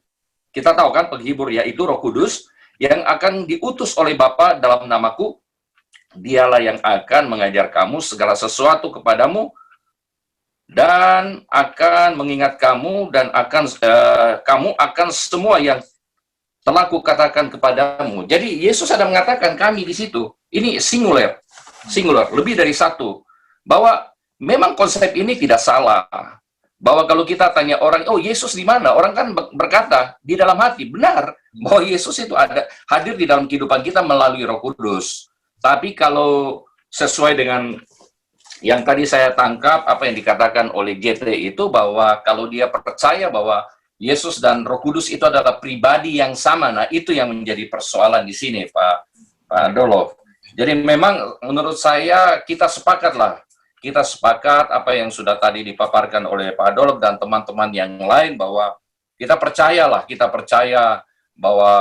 kita tahu kan penghibur yaitu Roh Kudus, "yang akan diutus oleh Bapa dalam namaku, dialah yang akan mengajar kamu segala sesuatu kepadamu, dan akan mengingat kamu, dan kamu akan semua yang telah kukatakan kepadamu." Jadi Yesus ada mengatakan kami di situ. Ini singular, lebih dari satu. Bahwa memang konsep ini tidak salah. Bahwa kalau kita tanya orang, "Oh, Yesus di mana?" Orang kan berkata di dalam hati. Benar bahwa Yesus itu ada hadir di dalam kehidupan kita melalui Roh Kudus. Tapi kalau sesuai dengan yang tadi saya tangkap apa yang dikatakan oleh JT itu, bahwa kalau dia percaya bahwa Yesus dan Roh Kudus itu adalah pribadi yang sama, nah itu yang menjadi persoalan di sini, Pak Adolf. Jadi memang menurut saya kita sepakat apa yang sudah tadi dipaparkan oleh Pak Adolf dan teman-teman yang lain, bahwa kita percaya bahwa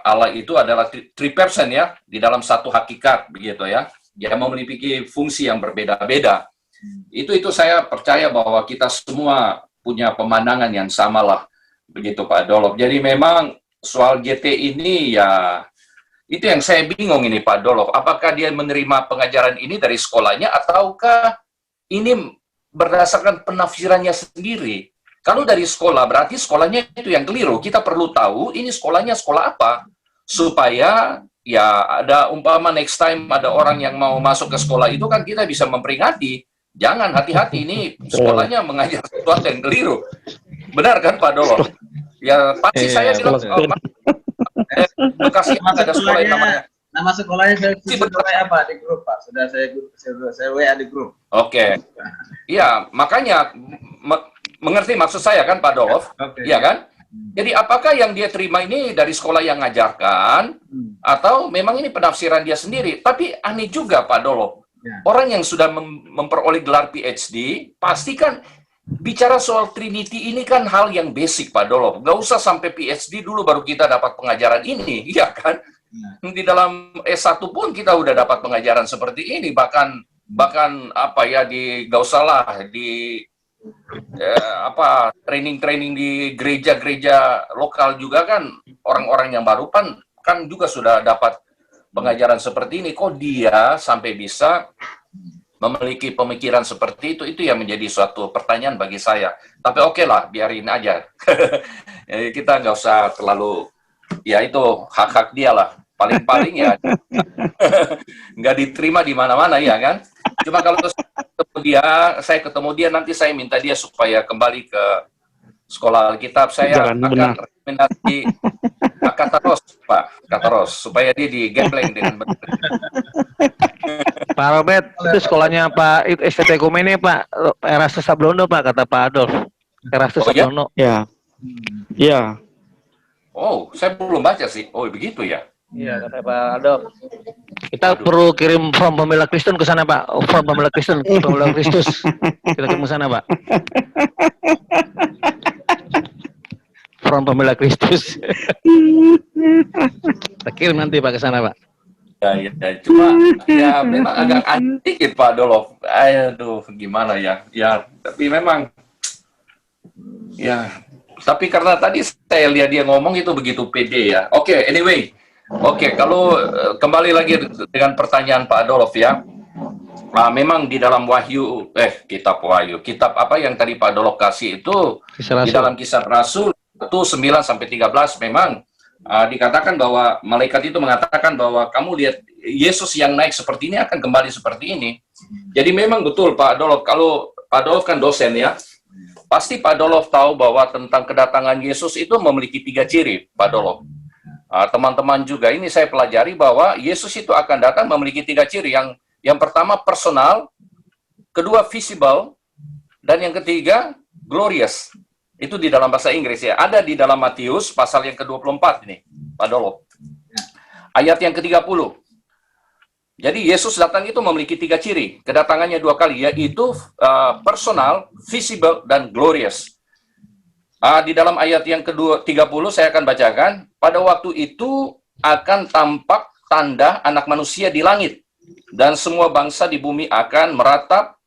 Allah itu adalah three person ya, di dalam satu hakikat begitu ya. Dia memiliki fungsi yang berbeda-beda. Itu saya percaya bahwa kita semua punya pemandangan yang sama lah, begitu Pak Adolf. Jadi memang soal GT ini ya, itu yang saya bingung ini Pak Adolf. Apakah dia menerima pengajaran ini dari sekolahnya, ataukah ini berdasarkan penafsirannya sendiri? Kalau dari sekolah, berarti sekolahnya itu yang keliru. Kita perlu tahu ini sekolahnya sekolah apa, supaya ya ada umpama next time ada orang yang mau masuk ke sekolah itu kan kita bisa memperingati. Jangan, hati-hati, ini sekolahnya mengajar sesuatu yang keliru. Benar kan Pak Adolf? Ya pasti saya bilang, Bekasi ada sekolah yang namanya. Nama sekolahnya saya WA Pak di grup Pak. Sudah saya WA di grup. Oke. Iya, makanya mengerti maksud saya kan Pak Adolf? Iya kan? Jadi apakah yang dia terima ini dari sekolah yang ngajarkan, atau memang ini penafsiran dia sendiri? Tapi aneh juga Pak Adolf. Ya. Orang yang sudah memperoleh gelar PhD, pasti kan bicara soal Trinity ini kan hal yang basic Pak Adolf. Nggak usah sampai PhD dulu baru kita dapat pengajaran ini, iya kan? Ya. Di dalam S1 pun kita udah dapat pengajaran seperti ini, bahkan apa ya, nggak usah lah di training di gereja-gereja lokal juga kan, orang-orang yang baru kan juga sudah dapat pengajaran seperti ini. Kok dia sampai bisa memiliki pemikiran seperti itu yang menjadi suatu pertanyaan bagi saya. Tapi oke lah, biarin aja. Kita nggak usah terlalu, ya itu hak-hak dia lah. Paling-paling ya nggak diterima di mana-mana ya kan. Cuma kalau saya ketemu dia, nanti saya minta dia supaya kembali ke sekolah Alkitab. Saya akan rekomendasi Kataros, Pak. Kataros, supaya dia digembleng dengan benar. Pak Robert, itu sekolahnya Pak STT Kumene Pak, Erastus Sablono Pak, kata Pak Adolf. Erastus Sablono. Ya. Iya. Oh, saya belum baca sih. Oh, begitu ya. Iya, kata Pak Adolf. Kita perlu kirim form pembela Kristen ke sana, Pak. Form pembela Kristen, pembela Kristus. Kita kirim ke sana, Pak. Form pembela Kristus. Kita kirim nanti Pak ke sana, Pak. Ya, cuma ya memang agak aneh dikit Pak Adolf. Aduh, gimana ya? Ya, tapi memang ya, tapi karena tadi saya lihat dia ngomong itu begitu pede ya. Oke, anyway. Oke, kalau kembali lagi dengan pertanyaan Pak Adolf ya. memang di dalam kitab Wahyu, kitab apa yang tadi Pak Dolok kasih itu, Kisah di Rasul. dalam Kisah Rasul itu 9-13 memang dikatakan bahwa malaikat itu mengatakan bahwa kamu lihat Yesus yang naik seperti ini akan kembali seperti ini. Jadi memang betul Pak Dolok, kalau Pak Dolok kan dosen ya, pasti Pak Dolok tahu bahwa tentang kedatangan Yesus itu memiliki 3 ciri, Pak Dolok. Teman-teman juga ini saya pelajari bahwa Yesus itu akan datang memiliki 3 ciri. Yang pertama personal, kedua visible, dan yang ketiga glorious. Itu di dalam bahasa Inggris ya. Ada di dalam Matius pasal yang ke-24 ini, Pak Dolok. Ayat yang ke-30. Jadi Yesus datang itu memiliki 3 ciri. Kedatangannya 2 kali, yaitu personal, visible, dan glorious. Di dalam ayat yang ke-30 saya akan bacakan. Pada waktu itu akan tampak tanda anak manusia di langit. Dan semua bangsa di bumi akan meratap.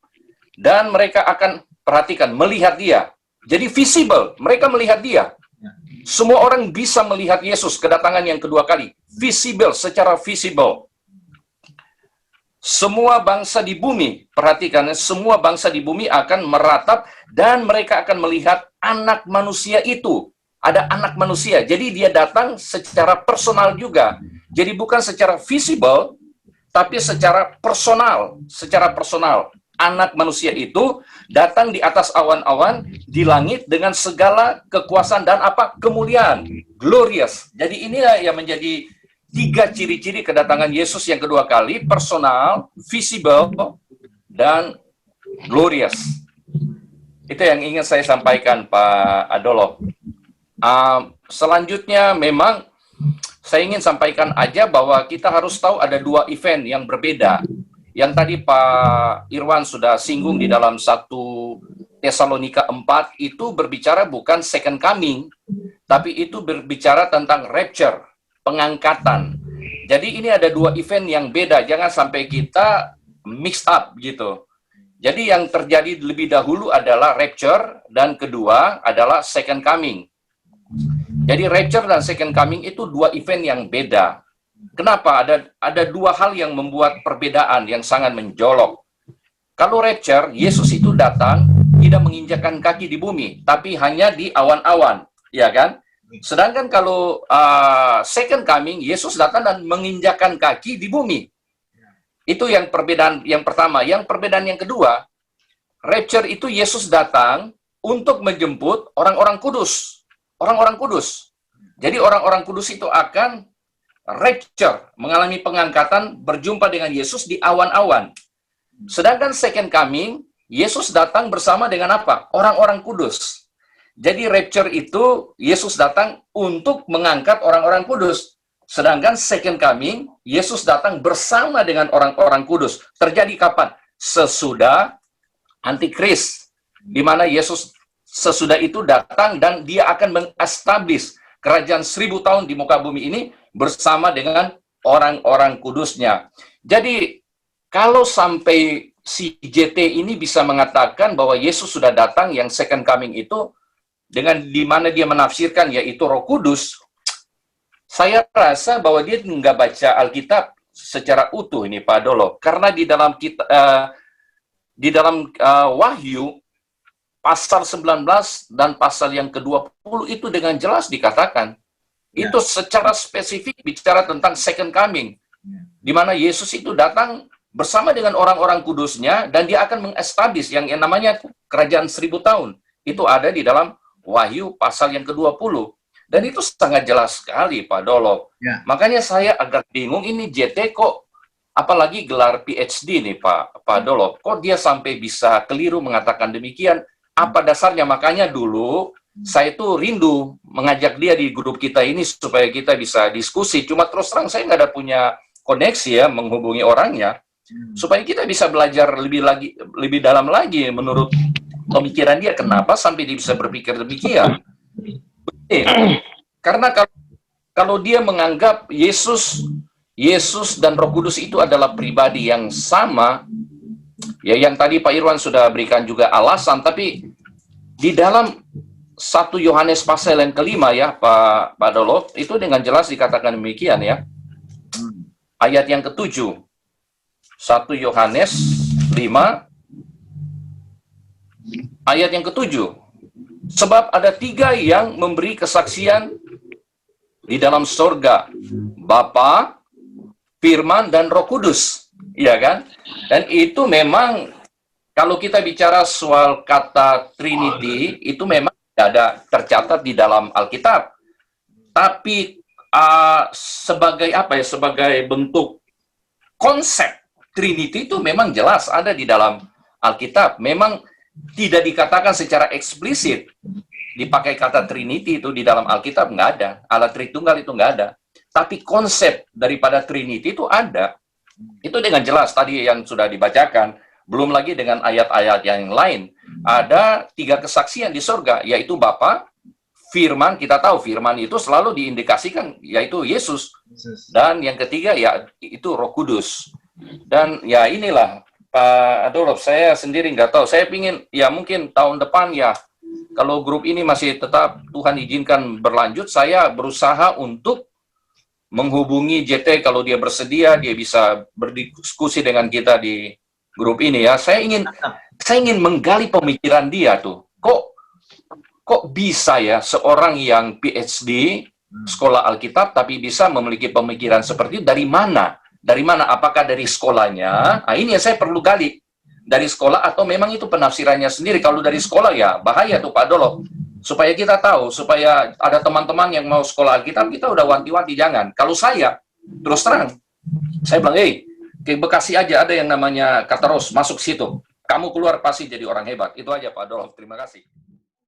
Dan mereka akan, perhatikan, melihat dia. Jadi visible, mereka melihat dia. Semua orang bisa melihat Yesus kedatangan yang kedua kali. Visible, secara visible. Semua bangsa di bumi, perhatikan, semua bangsa di bumi akan meratap dan mereka akan melihat anak manusia itu. Ada anak manusia, jadi dia datang secara personal juga. Jadi bukan secara visible, tapi secara personal. Secara personal, anak manusia itu datang di atas awan-awan, di langit dengan segala kekuasaan dan kemuliaan. Glorious. Jadi inilah yang menjadi 3 ciri-ciri kedatangan Yesus yang kedua kali, personal, visible, dan glorious. Itu yang ingin saya sampaikan, Pak Adolok. Selanjutnya memang saya ingin sampaikan aja bahwa kita harus tahu ada 2 event yang berbeda. Yang tadi Pak Irwan sudah singgung di dalam 1 Tesalonika 4, itu berbicara bukan second coming, tapi itu berbicara tentang rapture, pengangkatan. Jadi ini ada 2 event yang beda, jangan sampai kita mix up gitu. Jadi yang terjadi lebih dahulu adalah rapture dan kedua adalah second coming. Jadi rapture dan second coming itu 2 event yang beda. Kenapa? Ada 2 hal yang membuat perbedaan yang sangat menjolok. Kalau rapture, Yesus itu datang tidak menginjakkan kaki di bumi, tapi hanya di awan-awan, ya kan? Sedangkan kalau second coming, Yesus datang dan menginjakkan kaki di bumi. Itu yang perbedaan yang pertama. Yang perbedaan yang kedua, rapture itu Yesus datang untuk menjemput orang-orang kudus. Orang-orang kudus. Jadi orang-orang kudus itu akan rapture, mengalami pengangkatan, berjumpa dengan Yesus di awan-awan. Sedangkan second coming, Yesus datang bersama dengan apa? Orang-orang kudus. Jadi rapture itu Yesus datang untuk mengangkat orang-orang kudus. Sedangkan second coming, Yesus datang bersama dengan orang-orang kudus. Terjadi kapan? Sesudah Antikris. Di mana Yesus sesudah itu datang dan dia akan mengestablish kerajaan 1000 tahun di muka bumi ini bersama dengan orang-orang kudusnya. Jadi kalau sampai si JT ini bisa mengatakan bahwa Yesus sudah datang yang second coming itu, dengan di mana dia menafsirkan yaitu Roh Kudus, saya rasa bahwa dia nggak baca Alkitab secara utuh ini Pak Dolo, karena di dalam Wahyu pasal 19 dan pasal yang ke-20 itu dengan jelas dikatakan itu secara spesifik bicara tentang second coming, di mana Yesus itu datang bersama dengan orang-orang kudusnya dan dia akan mengestablish yang namanya kerajaan 1000 tahun. Itu ada di dalam Wahyu pasal yang ke-20. Dan itu sangat jelas sekali, Pak Dolo. Ya. Makanya saya agak bingung, ini JT kok, apalagi gelar PhD nih, Pak Dolo, kok dia sampai bisa keliru mengatakan demikian? Apa dasarnya? Makanya dulu, saya tuh rindu mengajak dia di grup kita ini supaya kita bisa diskusi. Cuma terus terang saya nggak ada punya koneksi ya, menghubungi orangnya, supaya kita bisa belajar lebih dalam lagi menurut pemikiran dia, kenapa sampai dia bisa berpikir demikian. Karena kalau dia menganggap Yesus dan Roh Kudus itu adalah pribadi yang sama, ya yang tadi Pak Irwan sudah berikan juga alasan, tapi di dalam 1 Yohanes pasal yang kelima ya Pak Dolo, itu dengan jelas dikatakan demikian ya. Ayat yang ke-7. 1 Yohanes 5, ayat yang ke-7. Sebab ada 3 yang memberi kesaksian di dalam surga, Bapa, Firman, dan Roh Kudus. Iya kan? Dan itu memang, kalau kita bicara soal kata Trinity, itu memang tidak ada tercatat di dalam Alkitab. Tapi sebagai apa ya? Sebagai bentuk konsep Trinity itu memang jelas ada di dalam Alkitab. Memang tidak dikatakan secara eksplisit dipakai kata Trinity itu di dalam Alkitab, nggak ada. Allah Tritunggal itu nggak ada. Tapi konsep daripada Trinity itu ada. Itu dengan jelas tadi yang sudah dibacakan. Belum lagi dengan ayat-ayat yang lain. Ada 3 kesaksian di surga, yaitu Bapa, Firman. Kita tahu Firman itu selalu diindikasikan, yaitu Yesus. Dan yang ketiga, ya itu Roh Kudus. Dan ya inilah, Pak Adolf, saya sendiri nggak tahu. Saya pingin, ya mungkin tahun depan ya, kalau grup ini masih tetap Tuhan izinkan berlanjut, saya berusaha untuk menghubungi JT kalau dia bersedia, dia bisa berdiskusi dengan kita di grup ini ya. Saya ingin menggali pemikiran dia tuh. Kok bisa ya seorang yang PhD sekolah Alkitab tapi bisa memiliki pemikiran seperti itu, dari mana? Dari mana? Apakah dari sekolahnya? Nah, ini yang saya perlu gali. Dari sekolah atau memang itu penafsirannya sendiri? Kalau dari sekolah ya bahaya tuh Pak Dolo. Supaya kita tahu, supaya ada teman-teman yang mau sekolah Alkitab, kita udah wanti-wanti jangan. Kalau saya, terus terang, saya bilang, ke Bekasi aja ada yang namanya Kataros, masuk situ. Kamu keluar pasti jadi orang hebat. Itu aja Pak Dolo. Terima kasih.